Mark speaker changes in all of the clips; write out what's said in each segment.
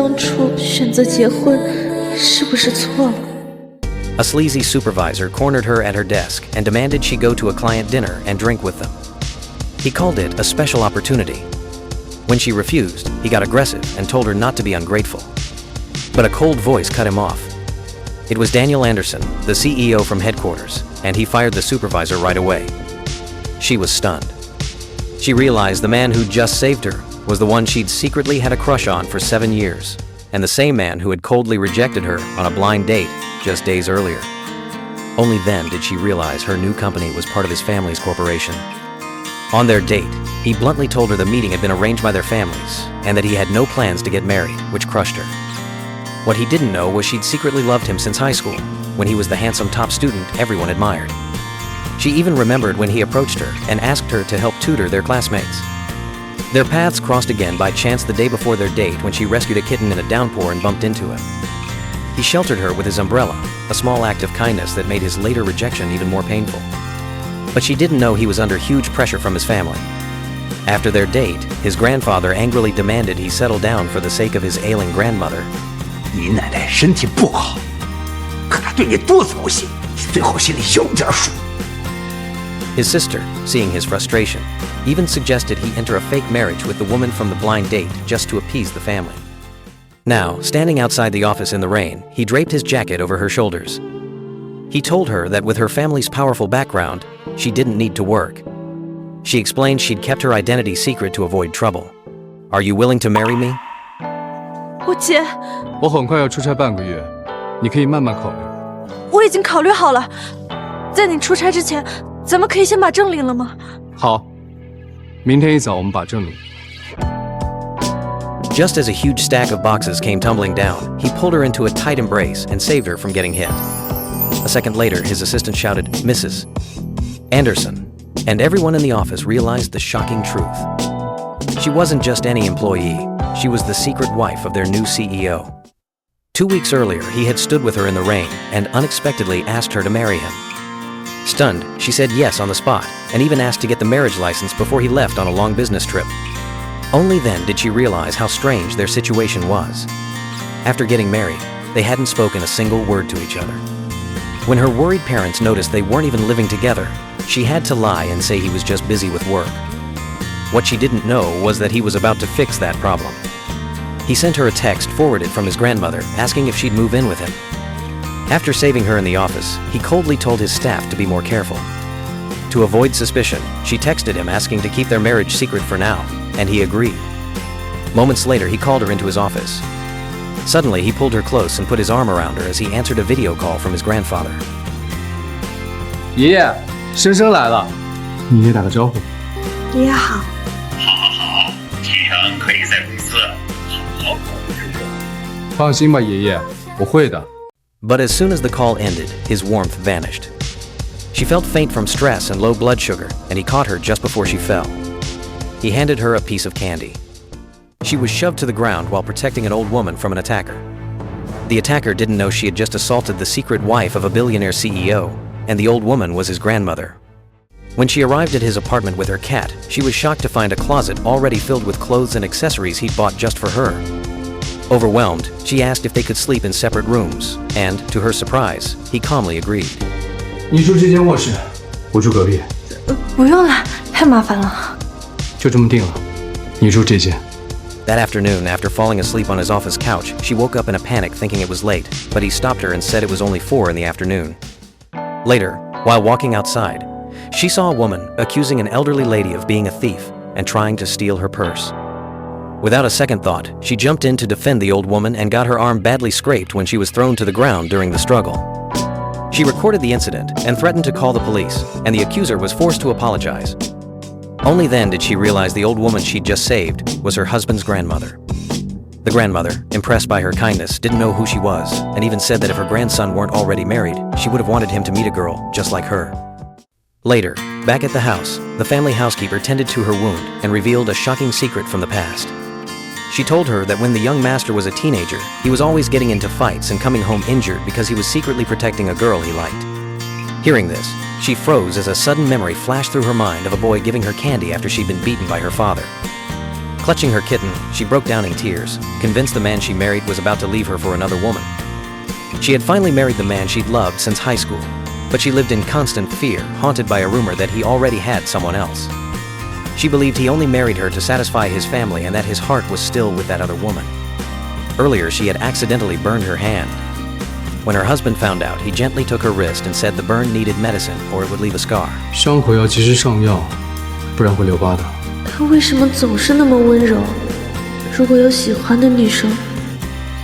Speaker 1: 当初选择结婚是不是错了？
Speaker 2: A sleazy supervisor cornered her at her desk and demanded she go to a client dinner and drink with them. He called it a special opportunity. When she refused, he got aggressive and told her not to be ungrateful. But a cold voice cut him off. It was Daniel Anderson, the CEO from headquarters, and he fired the supervisor right away. She was stunned. She realized the man who just saved her was the one she'd secretly had a crush on for 7 years, and the same man who had coldly rejected her on a blind date just days earlier. Only then did she realize her new company was part of his family's corporation. On their date, he bluntly told her the meeting had been arranged by their families and that he had no plans to get married, which crushed her. What he didn't know was she'd secretly loved him since high school, when he was the handsome top student everyone admired. She even remembered when he approached her and asked her to help tutor their classmates. Their paths crossed again by chance the day before their date when she rescued a kitten in a downpour and bumped into him. He sheltered her with his umbrella, a small act of kindness that made his later rejection even more painful. But she didn't know he was under huge pressure from his family. After their date, his grandfather angrily demanded he settle down for the sake of his ailing grandmother.
Speaker 3: 你奶奶身体不好，可她对你多操心，你最好心里有点数。
Speaker 2: His sister, seeing his frustration, even suggested he enter a fake marriage with the woman from the blind date just to appease the family. Now, standing outside the office in the rain, he draped his jacket over her shoulders. He told her that with her family's powerful background, she didn't need to work. She explained she'd kept her identity secret to avoid trouble. Are you willing to marry me?
Speaker 1: 我姐，
Speaker 4: 我很快要出差半个月，你可以慢慢考虑。
Speaker 1: 我已经考虑好了，在你出差之前，咱们可以先把证领了吗？
Speaker 4: 好，明天一早我们把证领。
Speaker 2: Just as a huge stack of boxes came tumbling down, he pulled her into a tight embrace and saved her from getting hit. A second later, his assistant shouted, "Mrs. Anderson," and everyone in the office realized the shocking truth. She wasn't just any employee, she was the secret wife of their new CEO. 2 weeks earlier, he had stood with her in the rain and unexpectedly asked her to marry him. Stunned, she said yes on the spot, and even asked to get the marriage license before he left on a long business trip. Only then did she realize how strange their situation was. After getting married, they hadn't spoken a single word to each other. When her worried parents noticed they weren't even living together, she had to lie and say he was just busy with work. What she didn't know was that he was about to fix that problem. He sent her a text forwarded from his grandmother asking if she'd move in with him. After saving her in the office, he coldly told his staff to be more careful. To avoid suspicion, she texted him asking to keep their marriage secret for now, and he agreed. Moments later, he called her into his office. Suddenly, he pulled her close and put his arm around her as he answered a video call from his grandfather.
Speaker 4: 爷爷，生生来了，你也打个招呼。
Speaker 1: 爷爷好。
Speaker 5: 好，启程可以在公司好好考虑工作。
Speaker 4: 放心吧，爷爷，我会的。
Speaker 2: But as soon as the call ended, his warmth vanished. She felt faint from stress and low blood sugar, and he caught her just before she fell. He handed her a piece of candy. She was shoved to the ground while protecting an old woman from an attacker. The attacker didn't know she had just assaulted the secret wife of a billionaire CEO, and the old woman was his grandmother. When she arrived at his apartment with her cat, she was shocked to find a closet already filled with clothes and accessories he'd bought just for her. Overwhelmed, she asked if they could sleep in separate rooms, and, to her surprise, he calmly agreed.
Speaker 4: 你住这间卧室，我住隔壁。
Speaker 1: 不用了，太麻烦了。
Speaker 4: 就这么定了，你住这间。
Speaker 2: That afternoon, after falling asleep on his office couch, she woke up in a panic thinking it was late, but he stopped her and said it was only 4 in the afternoon. Later, while walking outside, she saw a woman accusing an elderly lady of being a thief and trying to steal her purse. Without a second thought, she jumped in to defend the old woman and got her arm badly scraped when she was thrown to the ground during the struggle. She recorded the incident and threatened to call the police, and the accuser was forced to apologize. Only then did she realize the old woman she'd just saved was her husband's grandmother. The grandmother, impressed by her kindness, didn't know who she was, and even said that if her grandson weren't already married, she would have wanted him to meet a girl just like her. Later, back at the house, the family housekeeper tended to her wound and revealed a shocking secret from the past. She told her that when the young master was a teenager, he was always getting into fights and coming home injured because he was secretly protecting a girl he liked. Hearing this, she froze as a sudden memory flashed through her mind of a boy giving her candy after she'd been beaten by her father. Clutching her kitten, she broke down in tears, convinced the man she married was about to leave her for another woman. She had finally married the man she'd loved since high school, but she lived in constant fear, haunted by a rumor that he already had someone else. She believed he only married her to satisfy his family and that his heart was still with that other woman. Earlier, she had accidentally burned her hand. When her husband found out, he gently took her wrist and said the burn needed medicine or it would leave a scar.
Speaker 4: 伤口要及时上药，不然会留疤的。
Speaker 1: 他为什么总是那么温柔？如果有喜欢的女生，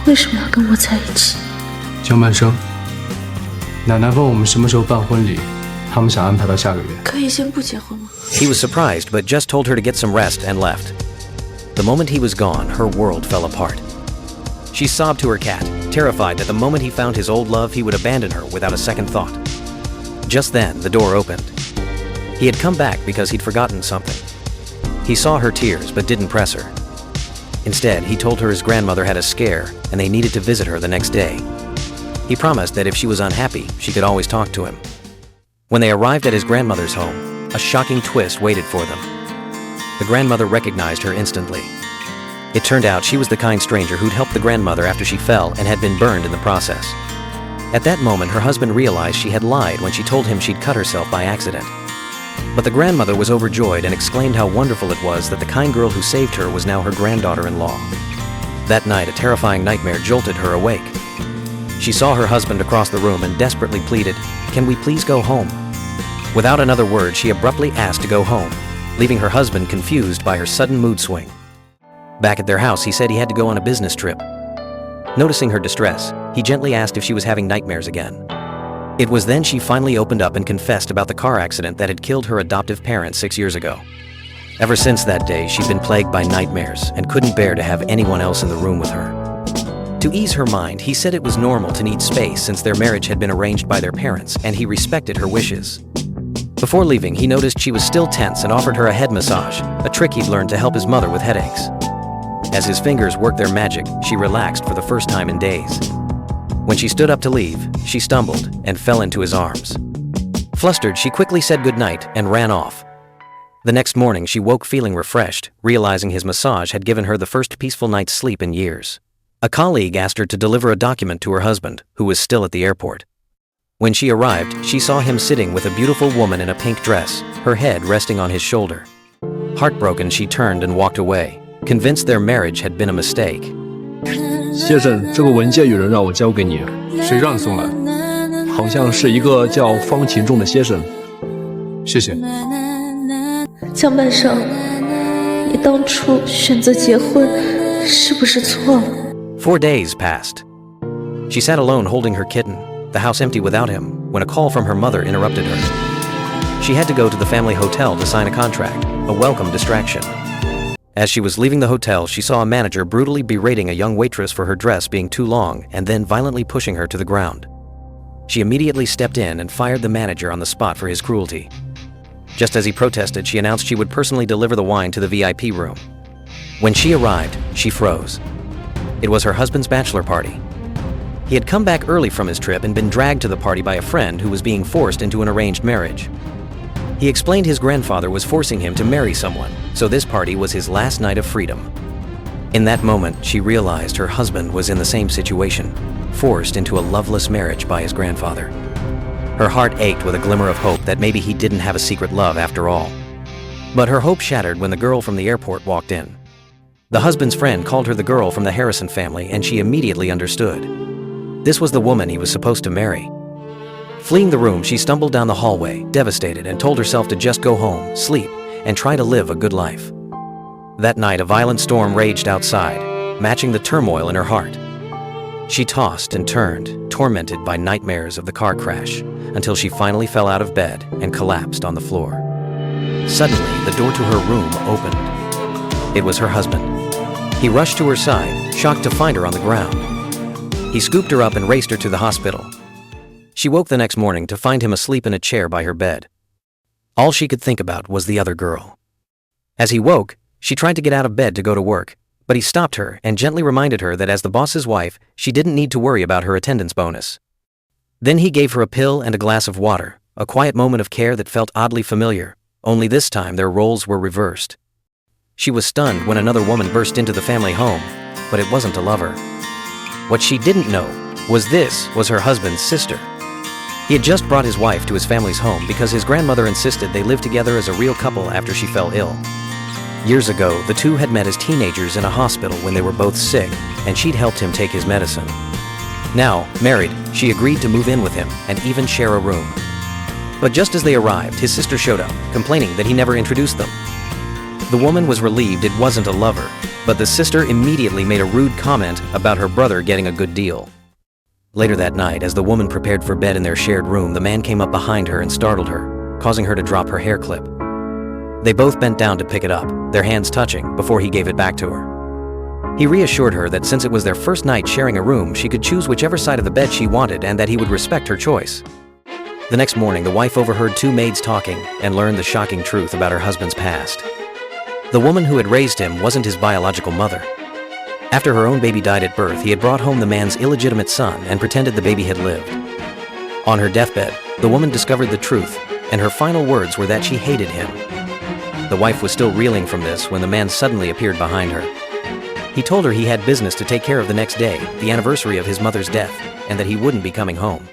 Speaker 1: 为什么要跟我在一起？
Speaker 4: 江半生，奶奶问我们什么时候办婚礼，他们想安排到下个月。
Speaker 1: 可以先不结婚吗？
Speaker 2: He was surprised but just told her to get some rest and left. The moment he was gone, her world fell apart. She sobbed to her cat, terrified that the moment he found his old love, he would abandon her without a second thought. Just then, the door opened. He had come back because he'd forgotten something. He saw her tears but didn't press her. Instead, he told her his grandmother had a scare and they needed to visit her the next day. He promised that if she was unhappy, she could always talk to him. When they arrived at his grandmother's home, a shocking twist waited for them. The grandmother recognized her instantly. It turned out she was the kind stranger who'd helped the grandmother after she fell and had been burned in the process. At that moment, her husband realized she had lied when she told him she'd cut herself by accident. But the grandmother was overjoyed and exclaimed how wonderful it was that the kind girl who saved her was now her granddaughter-in-law. That night, a terrifying nightmare jolted her awake. She saw her husband across the room and desperately pleaded, "Can we please go home?" Without another word, she abruptly asked to go home, leaving her husband confused by her sudden mood swing. Back at their house, he said he had to go on a business trip. Noticing her distress, he gently asked if she was having nightmares again. It was then she finally opened up and confessed about the car accident that had killed her adoptive parents 6 years ago. Ever since that day, she'd been plagued by nightmares and couldn't bear to have anyone else in the room with her. To ease her mind, he said it was normal to need space since their marriage had been arranged by their parents and he respected her wishes. Before leaving, he noticed she was still tense and offered her a head massage, a trick he'd learned to help his mother with headaches. As his fingers worked their magic, she relaxed for the first time in days. When she stood up to leave, she stumbled and fell into his arms. Flustered, she quickly said goodnight and ran off. The next morning, she woke feeling refreshed, realizing his massage had given her the first peaceful night's sleep in years. A colleague asked her to deliver a document to her husband, who was still at the airport. When she arrived, she saw him sitting with a beautiful woman in a pink dress, her head resting on his shoulder. Heartbroken, she turned and walked away, convinced their marriage had been a mistake.
Speaker 4: 先生，这个文件有人让我交给你，谁让你送来？好像是一个叫方勤仲的先生。谢谢。
Speaker 1: 江半生，你当初选择结婚是不是错了？
Speaker 2: 4 days passed. She sat alone holding her kitten, the house empty without him, when a call from her mother interrupted her. She had to go to the family hotel to sign a contract, a welcome distraction. As she was leaving the hotel, she saw a manager brutally berating a young waitress for her dress being too long and then violently pushing her to the ground. She immediately stepped in and fired the manager on the spot for his cruelty. Just as he protested, she announced she would personally deliver the wine to the VIP room. When she arrived, she froze. It was her husband's bachelor party. He had come back early from his trip and been dragged to the party by a friend who was being forced into an arranged marriage. He explained his grandfather was forcing him to marry someone, so this party was his last night of freedom. In that moment, she realized her husband was in the same situation, forced into a loveless marriage by his grandfather. Her heart ached with a glimmer of hope that maybe he didn't have a secret love after all. But her hope shattered when the girl from the airport walked in. The husband's friend called her the girl from the Harrison family, and she immediately understood. This was the woman he was supposed to marry. Fleeing the room, she stumbled down the hallway, devastated, and told herself to just go home, sleep, and try to live a good life. That night, a violent storm raged outside, matching the turmoil in her heart. She tossed and turned, tormented by nightmares of the car crash, until she finally fell out of bed and collapsed on the floor. Suddenly, the door to her room opened. It was her husband. He rushed to her side, shocked to find her on the ground. He scooped her up and raced her to the hospital. She woke the next morning to find him asleep in a chair by her bed. All she could think about was the other girl. As he woke, she tried to get out of bed to go to work, but he stopped her and gently reminded her that as the boss's wife, she didn't need to worry about her attendance bonus. Then he gave her a pill and a glass of water, a quiet moment of care that felt oddly familiar, only this time their roles were reversed. She was stunned when another woman burst into the family home, but it wasn't a lover. What she didn't know was this was her husband's sister. He had just brought his wife to his family's home because his grandmother insisted they live together as a real couple after she fell ill. Years ago, the two had met as teenagers in a hospital when they were both sick, and she'd helped him take his medicine. Now, married, she agreed to move in with him and even share a room. But just as they arrived, his sister showed up, complaining that he never introduced them. The woman was relieved it wasn't a lover, but the sister immediately made a rude comment about her brother getting a good deal. Later that night, as the woman prepared for bed in their shared room, the man came up behind her and startled her, causing her to drop her hair clip. They both bent down to pick it up, their hands touching, before he gave it back to her. He reassured her that since it was their first night sharing a room, she could choose whichever side of the bed she wanted and that he would respect her choice. The next morning, the wife overheard two maids talking and learned the shocking truth about her husband's past. The woman who had raised him wasn't his biological mother. After her own baby died at birth, he had brought home the man's illegitimate son and pretended the baby had lived. On her deathbed, the woman discovered the truth, and her final words were that she hated him. The wife was still reeling from this when the man suddenly appeared behind her. He told her he had business to take care of the next day, the anniversary of his mother's death, and that he wouldn't be coming home.